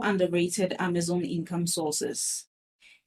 underrated Amazon income sources.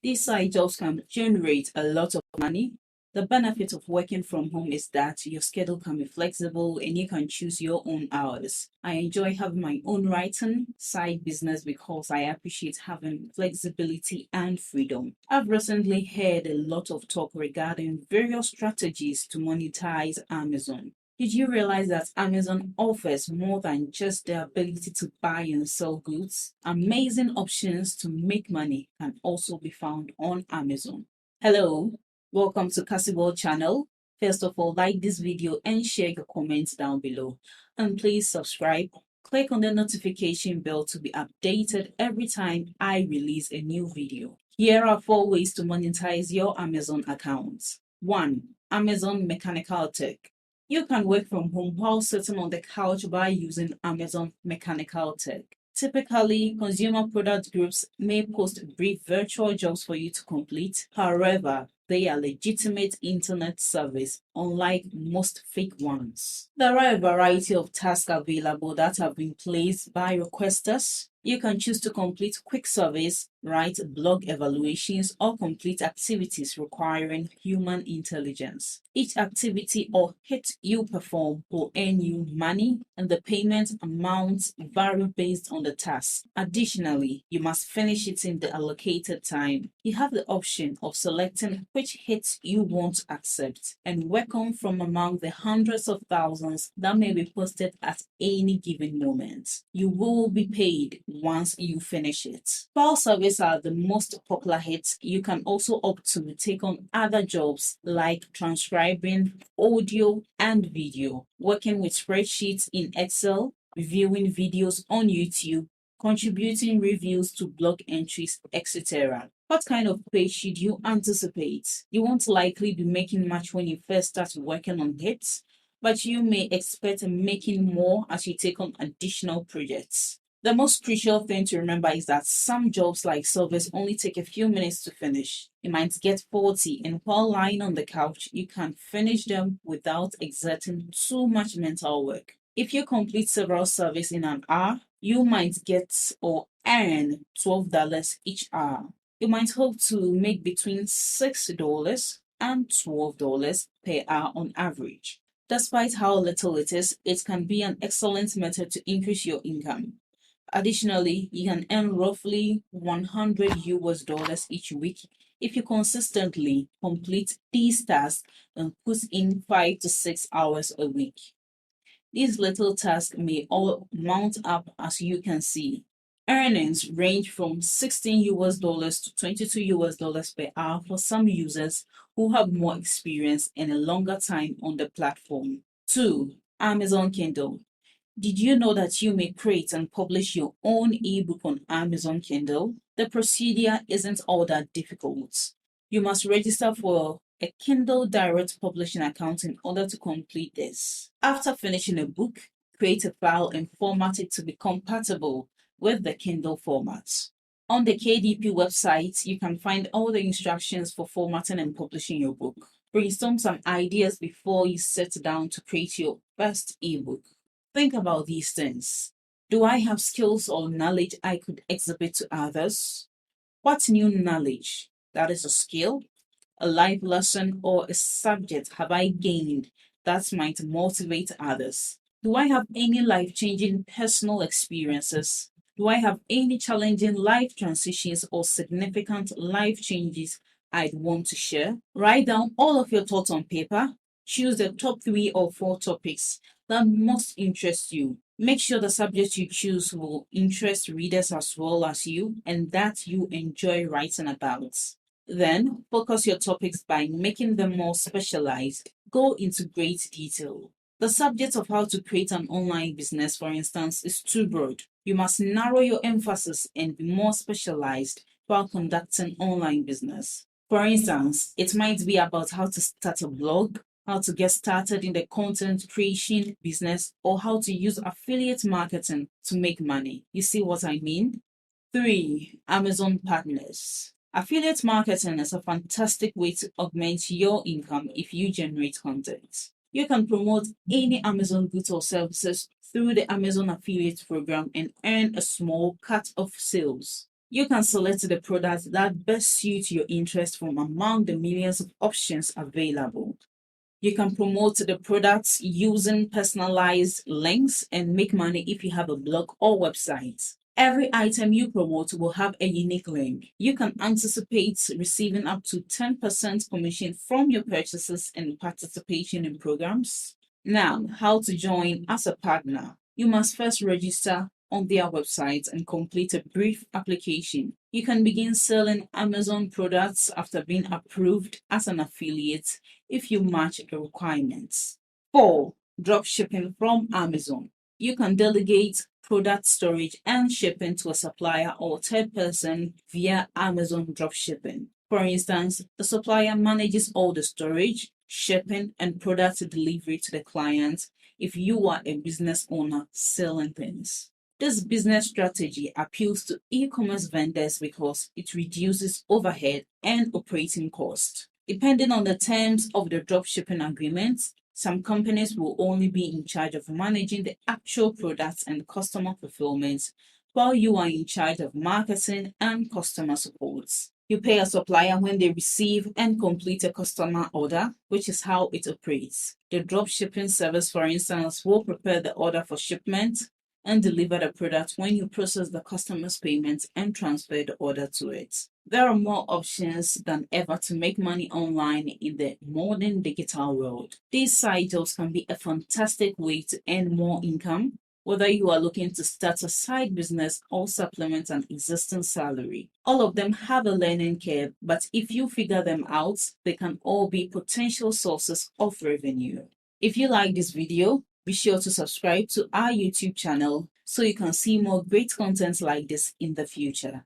These side jobs can generate a lot of money. The benefit of working from home is that your schedule can be flexible and you can choose your own hours. I enjoy having my own writing side business because I appreciate having flexibility and freedom. I've recently heard a lot of talk regarding various strategies to monetize Amazon. Did you realize that Amazon offers more than just the ability to buy and sell goods? Amazing options to make money can also be found on Amazon. Hello, welcome to Cassie World channel. First of all, like this video and share your comments down below. And please subscribe. Click on the notification bell to be updated every time I release a new video. Here are 4 ways to monetize your Amazon account. 1. Amazon Mechanical Turk. You can work from home while sitting on the couch by using Amazon Mechanical Turk. Typically, consumer product groups may post brief virtual jobs for you to complete. However, they are legitimate internet service, unlike most fake ones. There are a variety of tasks available that have been placed by requesters. You can choose to complete quick surveys, write blog evaluations, or complete activities requiring human intelligence. Each activity or hit you perform will earn you money, and the payment amounts vary based on the task. Additionally, you must finish it in the allocated time. You have the option of selecting which hits you want to accept and work on from among the hundreds of thousands that may be posted at any given moment. You will be paid once you finish it. File surveys are the most popular hits. You can also opt to take on other jobs like transcribing audio and video, working with spreadsheets in Excel, reviewing videos on YouTube, contributing reviews to blog entries, etc. What kind of pay should you anticipate? You won't likely be making much when you first start working on hits, but you may expect making more as you take on additional projects. The most crucial thing to remember is that some jobs like surveys only take a few minutes to finish. You might get 40, and while lying on the couch, you can finish them without exerting too much mental work. If you complete several surveys in an hour, you might get or earn $12 each hour. You might hope to make between $6 and $12 per hour on average. Despite how little it is, it can be an excellent method to increase your income. Additionally, you can earn roughly $100 each week if you consistently complete these tasks and put in 5 to 6 hours a week. These little tasks may all mount up, as you can see. Earnings range from $16 to $22 per hour for some users who have more experience and a longer time on the platform. 2. Amazon Kindle. Did you know that you may create and publish your own ebook on Amazon Kindle? The procedure isn't all that difficult. You must register for a Kindle Direct Publishing account in order to complete this. After finishing a book, create a file and format it to be compatible with the Kindle format. On the KDP website, you can find all the instructions for formatting and publishing your book. Brainstorm some ideas before you sit down to create your first ebook. Think about these things. Do I have skills or knowledge I could exhibit to others? What new knowledge, that is a skill, a life lesson, or a subject have I gained that might motivate others? Do I have any life-changing personal experiences? Do I have any challenging life transitions or significant life changes I'd want to share? Write down all of your thoughts on paper. Choose the top 3 or 4 topics that most interest you. Make sure the subject you choose will interest readers as well as you and that you enjoy writing about. Then, focus your topics by making them more specialized. Go into great detail. The subject of how to create an online business, for instance, is too broad. You must narrow your emphasis and be more specialized while conducting online business. For instance, it might be about how to start a blog, how to get started in the content creation business, or how to use affiliate marketing to make money. You see what I mean? 3. Amazon Partners. Affiliate marketing is a fantastic way to augment your income if you generate content. You can promote any Amazon goods or services through the Amazon Affiliate Program and earn a small cut of sales. You can select the product that best suits your interest from among the millions of options available. You can promote the products using personalized links and make money if you have a blog or website. Every item you promote will have a unique link. You can anticipate receiving up to 10% commission from your purchases and participation in programs. Now, how to join as a partner. You must first register on their website and complete a brief application. You can begin selling Amazon products after being approved as an affiliate if you match the requirements. 4. Drop shipping from Amazon. You can delegate product storage and shipping to a supplier or third person via Amazon dropshipping. For instance, the supplier manages all the storage, shipping, and product delivery to the client if you are a business owner selling things. This business strategy appeals to e-commerce vendors because it reduces overhead and operating costs. Depending on the terms of the dropshipping agreement, some companies will only be in charge of managing the actual products and customer fulfillment, while you are in charge of marketing and customer support. You pay a supplier when they receive and complete a customer order, which is how it operates. The dropshipping service, for instance, will prepare the order for shipment and deliver the product when you process the customer's payment and transfer the order to it. There are more options than ever to make money online in the modern digital world. These side jobs can be a fantastic way to earn more income, whether you are looking to start a side business or supplement an existing salary. All of them have a learning curve, but if you figure them out, they can all be potential sources of revenue. If you like this video, be sure to subscribe to our YouTube channel so you can see more great content like this in the future.